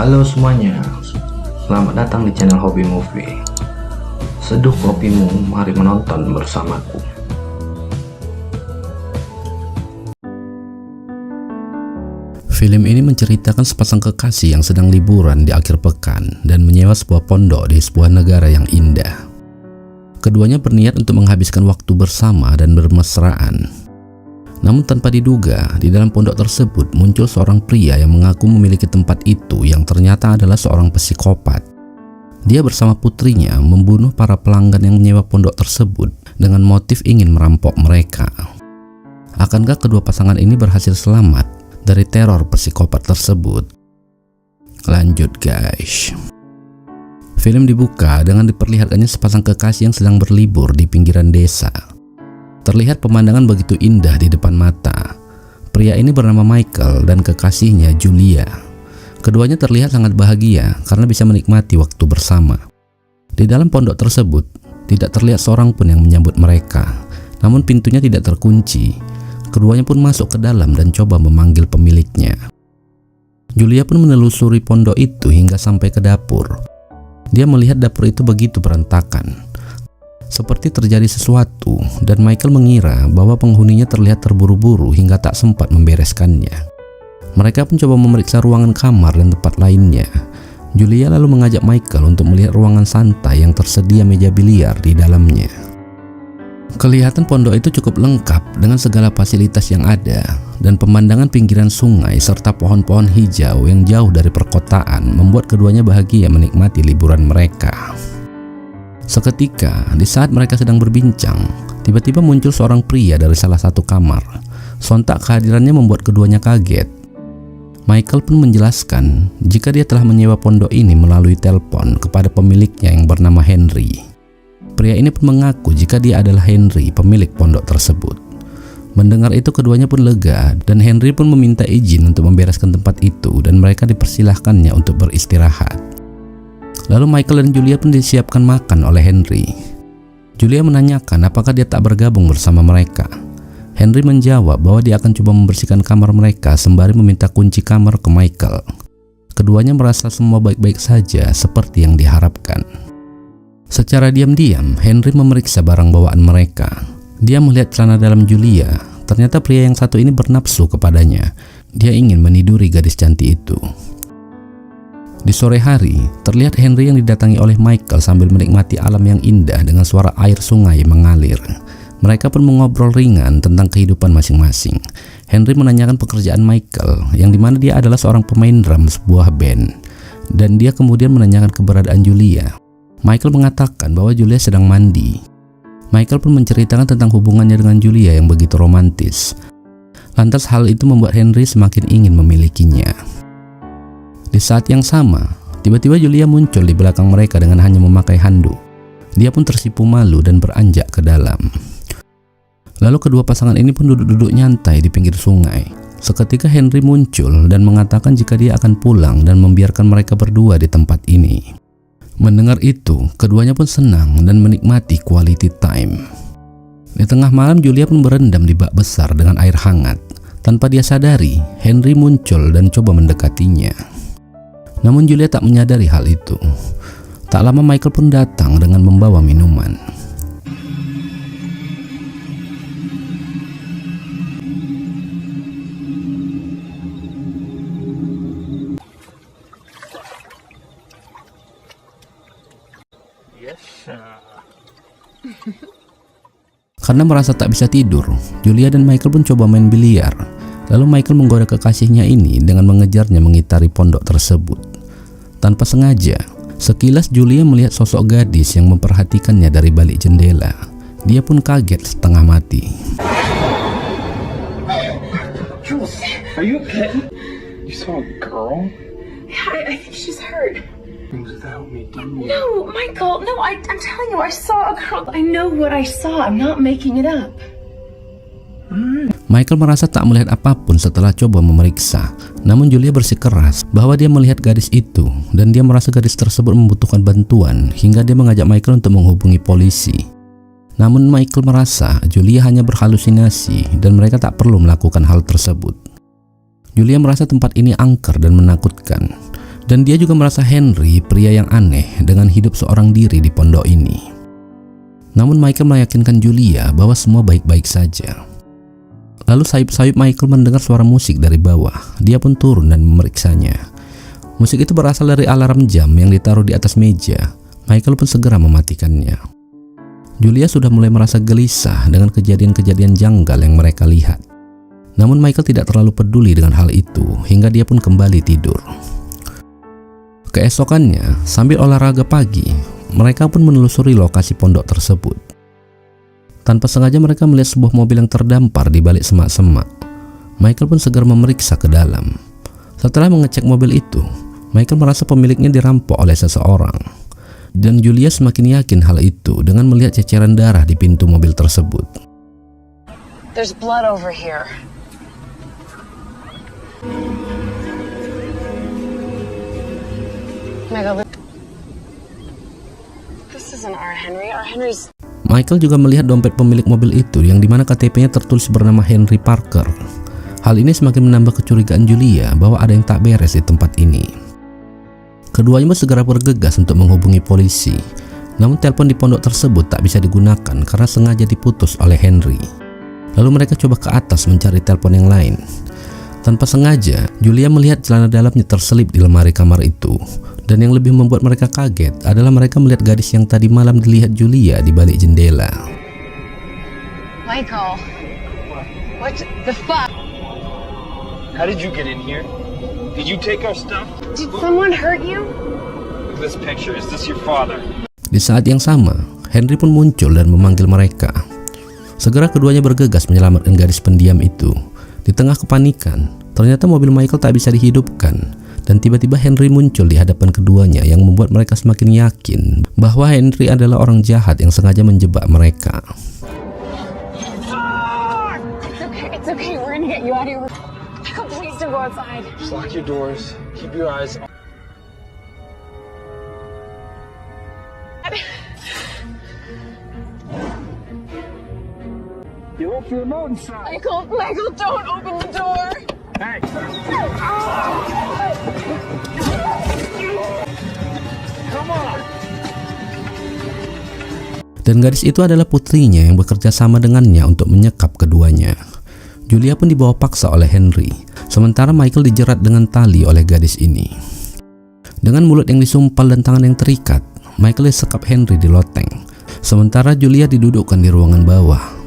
Halo semuanya, selamat datang di channel Hobi Movie. Seduh kopimu, mari menonton bersamaku. Film ini menceritakan sepasang kekasih yang sedang liburan di akhir pekan dan menyewa sebuah pondok di sebuah negara yang indah. Keduanya berniat untuk menghabiskan waktu bersama dan bermesraan. Namun tanpa diduga, di dalam pondok tersebut muncul seorang pria yang mengaku memiliki tempat itu yang ternyata adalah seorang psikopat. Dia bersama putrinya membunuh para pelanggan yang menyewa pondok tersebut dengan motif ingin merampok mereka. Akankah kedua pasangan ini berhasil selamat dari teror psikopat tersebut? Lanjut guys. Film dibuka dengan diperlihatkannya sepasang kekasih yang sedang berlibur di pinggiran desa. Terlihat pemandangan begitu indah di depan mata. Pria ini bernama Michael dan kekasihnya Julia. Keduanya terlihat sangat bahagia karena bisa menikmati waktu bersama. Di dalam pondok tersebut, tidak terlihat seorang pun yang menyambut mereka. Namun pintunya tidak terkunci. Keduanya pun masuk ke dalam dan coba memanggil pemiliknya. Julia pun menelusuri pondok itu hingga sampai ke dapur. Dia melihat dapur itu begitu berantakan. Seperti terjadi sesuatu dan Michael mengira bahwa penghuninya terlihat terburu-buru hingga tak sempat membereskannya. Mereka pun coba memeriksa ruangan kamar dan tempat lainnya. Julia lalu mengajak Michael untuk melihat ruangan santai yang tersedia meja biliar di dalamnya. Kelihatan pondok itu cukup lengkap dengan segala fasilitas yang ada dan pemandangan pinggiran sungai serta pohon-pohon hijau yang jauh dari perkotaan membuat keduanya bahagia menikmati liburan mereka. Seketika, di saat mereka sedang berbincang, tiba-tiba muncul seorang pria dari salah satu kamar. Sontak kehadirannya membuat keduanya kaget. Michael pun menjelaskan jika dia telah menyewa pondok ini melalui telepon kepada pemiliknya yang bernama Henry. Pria ini pun mengaku jika dia adalah Henry, pemilik pondok tersebut. Mendengar itu keduanya pun lega dan Henry pun meminta izin untuk membereskan tempat itu dan mereka dipersilahkannya untuk beristirahat. Lalu Michael dan Julia pun disiapkan makan oleh Henry. Julia menanyakan apakah dia tak bergabung bersama mereka. Henry menjawab bahwa dia akan coba membersihkan kamar mereka sembari meminta kunci kamar ke Michael. Keduanya merasa semua baik-baik saja seperti yang diharapkan. Secara diam-diam, Henry memeriksa barang bawaan mereka. Dia melihat celana dalam Julia. Ternyata pria yang satu ini bernafsu kepadanya. Dia ingin meniduri gadis cantik itu. Di sore hari, terlihat Henry yang didatangi oleh Michael sambil menikmati alam yang indah dengan suara air sungai mengalir. Mereka pun mengobrol ringan tentang kehidupan masing-masing. Henry menanyakan pekerjaan Michael, yang dimana dia adalah seorang pemain drum sebuah band. Dan dia kemudian menanyakan keberadaan Julia. Michael mengatakan bahwa Julia sedang mandi. Michael pun menceritakan tentang hubungannya dengan Julia yang begitu romantis. Lantas hal itu membuat Henry semakin ingin memilikinya. Di saat yang sama, tiba-tiba Julia muncul di belakang mereka dengan hanya memakai handuk. Dia pun tersipu malu dan beranjak ke dalam. Lalu kedua pasangan ini pun duduk-duduk nyantai di pinggir sungai. Seketika Henry muncul dan mengatakan jika dia akan pulang dan membiarkan mereka berdua di tempat ini. Mendengar itu, keduanya pun senang dan menikmati quality time. Di tengah malam Julia pun berendam di bak besar dengan air hangat. Tanpa dia sadari, Henry muncul dan coba mendekatinya. Namun Julia tak menyadari hal itu. Tak lama Michael pun datang dengan membawa minuman. Karena merasa tak bisa tidur, Julia dan Michael pun coba main biliar. Lalu Michael menggoda kekasihnya ini dengan mengejarnya mengitari pondok tersebut. Tanpa sengaja, sekilas Julia melihat sosok gadis yang memperhatikannya dari balik jendela. Dia pun kaget setengah mati. Jules, are you okay? You saw a girl? Yeah, I think she's hurt. Things without me, didn't you? No, Michael, no, I'm telling you, I saw a girl. I know what I saw. I'm not making it up. Michael merasa tak melihat apapun setelah coba memeriksa. Namun Julia bersikeras bahwa dia melihat gadis itu dan dia merasa gadis tersebut membutuhkan bantuan hingga dia mengajak Michael untuk menghubungi polisi. Namun Michael merasa Julia hanya berhalusinasi dan mereka tak perlu melakukan hal tersebut. Julia merasa tempat ini angker dan menakutkan. Dan dia juga merasa Henry pria yang aneh dengan hidup seorang diri di pondok ini. Namun Michael meyakinkan Julia bahwa semua baik-baik saja. Lalu sayup-sayup Michael mendengar suara musik dari bawah. Dia pun turun dan memeriksanya. Musik itu berasal dari alarm jam yang ditaruh di atas meja. Michael pun segera mematikannya. Julia sudah mulai merasa gelisah dengan kejadian-kejadian janggal yang mereka lihat. Namun Michael tidak terlalu peduli dengan hal itu hingga dia pun kembali tidur. Keesokannya, sambil olahraga pagi, mereka pun menelusuri lokasi pondok tersebut. Tanpa sengaja mereka melihat sebuah mobil yang terdampar di balik semak-semak. Michael pun segera memeriksa ke dalam. Setelah mengecek mobil itu, Michael merasa pemiliknya dirampok oleh seseorang. Dan Julia semakin yakin hal itu dengan melihat ceceran darah di pintu mobil tersebut. There's blood over here. Michael, this isn't our Henry. Our Henry's... Michael juga melihat dompet pemilik mobil itu yang dimana KTP-nya tertulis bernama Henry Parker. Hal ini semakin menambah kecurigaan Julia bahwa ada yang tak beres di tempat ini. Keduanya segera bergegas untuk menghubungi polisi. Namun telepon di pondok tersebut tak bisa digunakan karena sengaja diputus oleh Henry. Lalu mereka coba ke atas mencari telepon yang lain. Tanpa sengaja, Julia melihat celana dalamnya terselip di lemari kamar itu. Dan yang lebih membuat mereka kaget adalah mereka melihat gadis yang tadi malam dilihat Julia di balik jendela. Michael, what the fuck? How did you get in here? Did you take our stuff? Did someone hurt you? Look at this picture. Is this your father? Di saat yang sama, Henry pun muncul dan memanggil mereka. Segera keduanya bergegas menyelamatkan gadis pendiam itu. Di tengah kepanikan, ternyata mobil Michael tak bisa dihidupkan. Dan tiba-tiba Henry muncul di hadapan keduanya yang membuat mereka semakin yakin bahwa Henry adalah orang jahat yang sengaja menjebak mereka. It's okay. We're gonna get you out of here. Michael, please don't go outside. Just lock your doors. Keep your eyes on. You left your remote inside. Michael, don't open the door. Hey. Come on. Dan gadis itu adalah putrinya yang bekerja sama dengannya untuk menyekap keduanya. Julia pun dibawa paksa oleh Henry, sementara Michael dijerat dengan tali oleh gadis ini. Dengan mulut yang disumpal dan tangan yang terikat, Michael disekap Henry di loteng, sementara Julia didudukkan di ruangan bawah.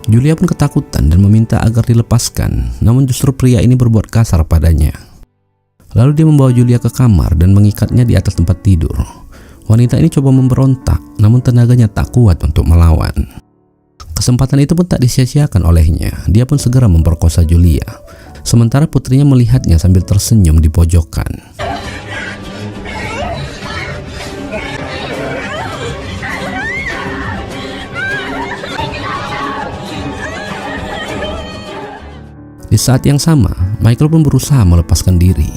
Julia pun ketakutan dan meminta agar dilepaskan, namun justru pria ini berbuat kasar padanya. Lalu dia membawa Julia ke kamar dan mengikatnya di atas tempat tidur. Wanita ini coba memberontak, namun tenaganya tak kuat untuk melawan. Kesempatan itu pun tak disia-siakan olehnya. Dia pun segera memperkosa Julia, sementara putrinya melihatnya sambil tersenyum di pojokan. Di saat yang sama, Michael pun berusaha melepaskan diri.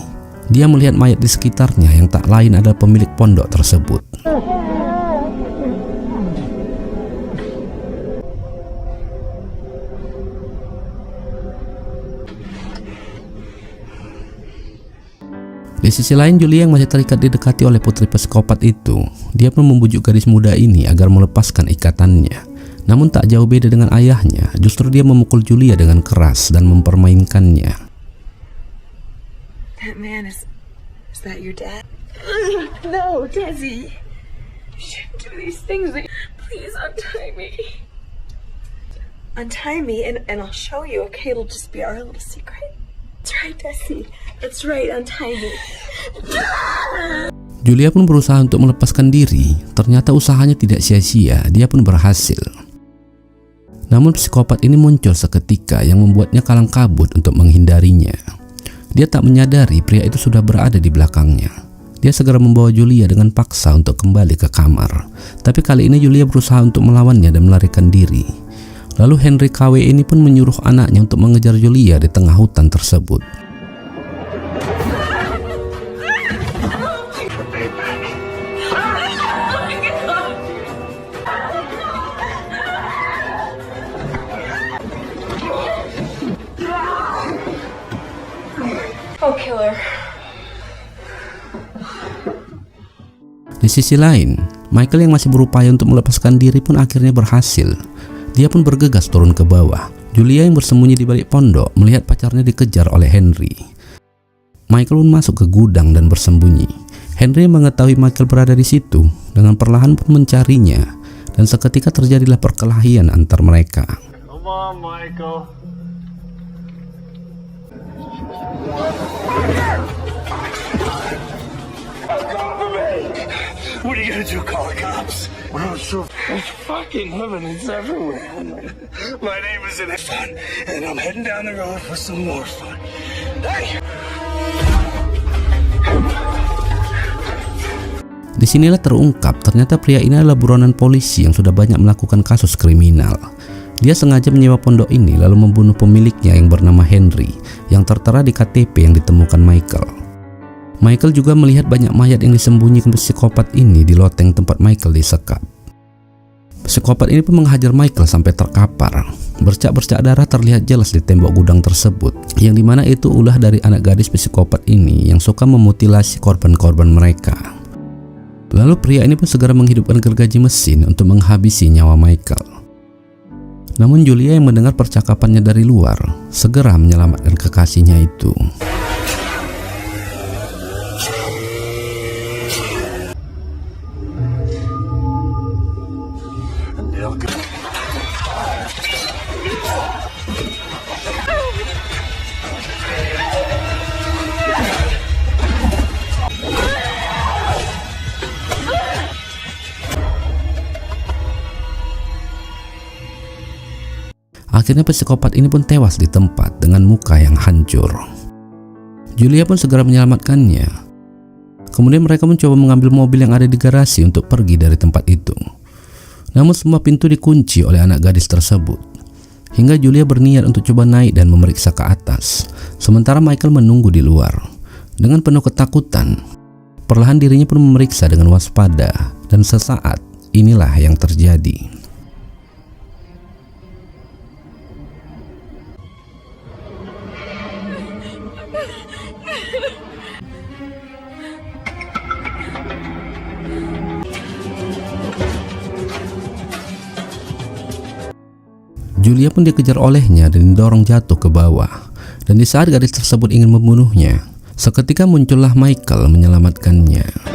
Dia melihat mayat di sekitarnya yang tak lain adalah pemilik pondok tersebut. Di sisi lain, Julia yang masih terikat didekati oleh putri psikopat itu. Dia pun membujuk gadis muda ini agar melepaskan ikatannya. Namun tak jauh beda dengan ayahnya, justru dia memukul Julia dengan keras dan mempermainkannya. That man is that your dad? No, Desi. You shouldn't do these things. Please untie me. Untie me and I'll show you, okay? It'll just be our little secret. That's right, Desi. That's right, untie me. Julia pun berusaha untuk melepaskan diri. Ternyata usahanya tidak sia-sia, dia pun berhasil. Namun psikopat ini muncul seketika yang membuatnya kalang kabut untuk menghindarinya. Dia tak menyadari pria itu sudah berada di belakangnya. Dia segera membawa Julia dengan paksa untuk kembali ke kamar. Tapi kali ini Julia berusaha untuk melawannya dan melarikan diri. Lalu Henry KW ini pun menyuruh anaknya untuk mengejar Julia di tengah hutan tersebut. Oh, killer. sisi lain, Michael yang masih berupaya untuk melepaskan diri pun akhirnya berhasil. Dia pun bergegas turun ke bawah. Julia yang bersembunyi di balik pondok melihat pacarnya dikejar oleh Henry. Michael pun masuk ke gudang dan bersembunyi. Henry mengetahui Michael berada di situ, dengan perlahan pun mencarinya, dan seketika terjadilah perkelahian antar mereka. Come on, Michael. What are you gonna do? Call the cops? We're not sure. There's fucking evidence everywhere. My name is in fun, and I'm heading down the road for some more fun. Hey! Disinilah terungkap ternyata pria ini adalah buronan polisi yang sudah banyak melakukan kasus kriminal. Dia sengaja menyewa pondok ini lalu membunuh pemiliknya yang bernama Henry yang tertera di KTP yang ditemukan Michael. Michael juga melihat banyak mayat yang disembunyikan psikopat ini di loteng tempat Michael disekap. Psikopat ini pun menghajar Michael sampai terkapar. Bercak-bercak darah terlihat jelas di tembok gudang tersebut, yang dimana itu ulah dari anak gadis psikopat ini yang suka memutilasi korban-korban mereka. Lalu pria ini pun segera menghidupkan gergaji mesin untuk menghabisi nyawa Michael. Namun Julia yang mendengar percakapannya dari luar segera menyelamatkan kekasihnya itu. Akhirnya psikopat ini pun tewas di tempat dengan muka yang hancur. Julia pun segera menyelamatkannya. Kemudian mereka mencoba mengambil mobil yang ada di garasi untuk pergi dari tempat itu. Namun semua pintu dikunci oleh anak gadis tersebut. Hingga Julia berniat untuk coba naik dan memeriksa ke atas. Sementara Michael menunggu di luar. Dengan penuh ketakutan, perlahan dirinya pun memeriksa dengan waspada. Dan sesaat inilah yang terjadi. Julia pun dikejar olehnya dan didorong jatuh ke bawah. Dan di saat gadis tersebut ingin membunuhnya, seketika muncullah Michael menyelamatkannya.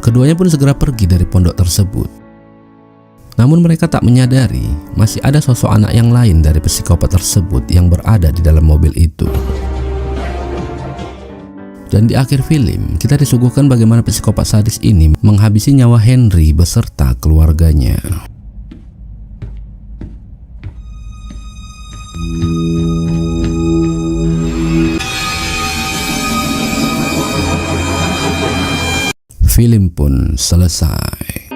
Keduanya pun segera pergi dari pondok tersebut. Namun mereka tak menyadari masih ada sosok anak yang lain dari psikopat tersebut yang berada di dalam mobil itu. Dan di akhir film, kita disuguhkan bagaimana psikopat sadis ini menghabisi nyawa Henry beserta keluarganya. Film pun selesai.